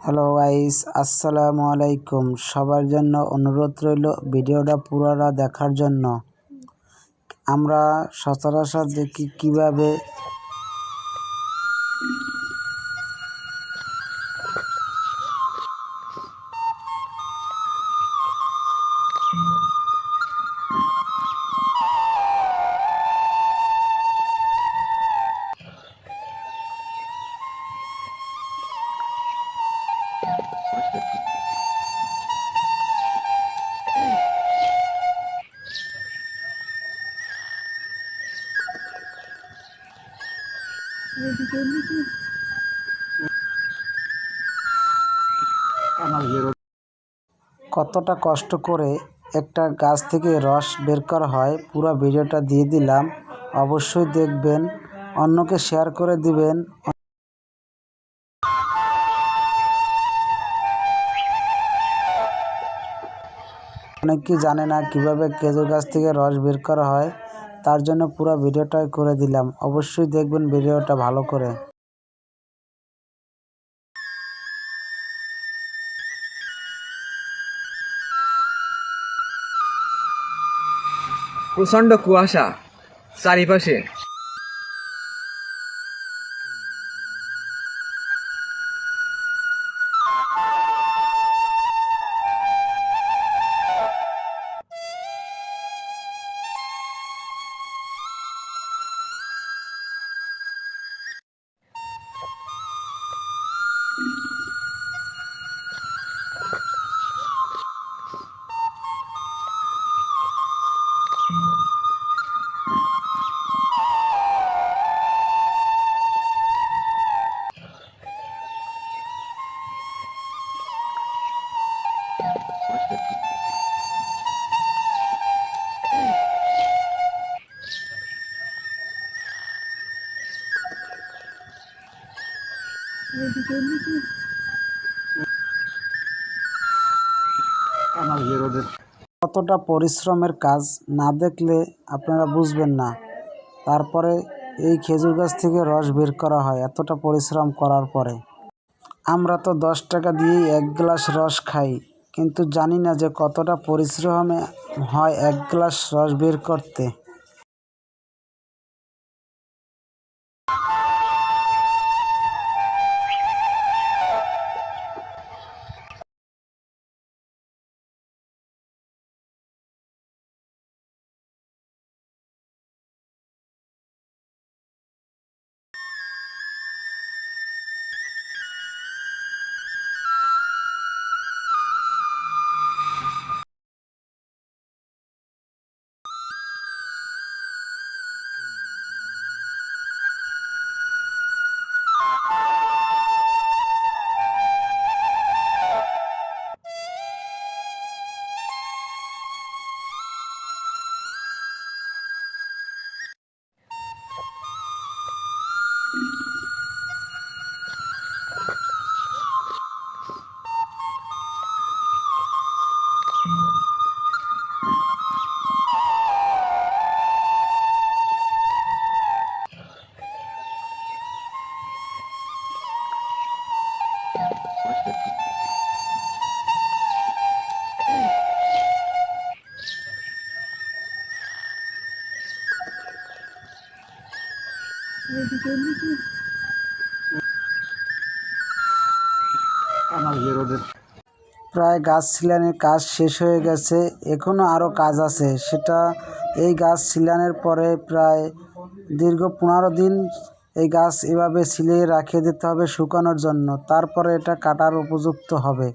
Hello guys, আসসালামু আলাইকুম। সবার জন্য অনুরোধ রইল ভিডিওটা পুরোটা দেখার জন্য। আমরা সচরাচর দেখি কিভাবে কতটা কষ্ট করে একটা গাছ থেকে রস বের করা হয় পুরো ভিডিওটা দিয়ে দিলাম। অবশ্যই দেখবেন, অন্যকে শেয়ার করে দিবেন। অনেকেই জানে না কিভাবে খেজুর গাছ থেকে রস বের করা হয়, তার জন্য পুরো ভিডিওটাই করে দিলাম। অবশ্যই দেখবেন ভিডিওটা ভালো করে। প্রচন্ড কুয়াশা চারিপাশে। কতটা পরিশ্রমের কাজ না দেখলে আপনারা বুঝবেন না। তারপরে এই খেজুর গাছ থেকে রস বের করা হয় এতটা পরিশ্রম করার পরে। আমরা তো 10 টাকা দিয়েই 1 গ্লাস রস খাই, কিন্তু জানি না যে কতটা পরিশ্রমে হয় 1 গ্লাস রস বের করতে। প্রায় গাছ ছিলানের কাজ শেষ হয়ে গেছে, এখনও আরও কাজ আছে। সেটা এই গাছ ছিলানের পরে প্রায় দীর্ঘ 15 দিন এই গাছ এভাবে ছিলিয়ে রাখিয়ে দিতে হবে শুকানোর জন্য। তারপরে এটা কাটার উপযুক্ত হবে।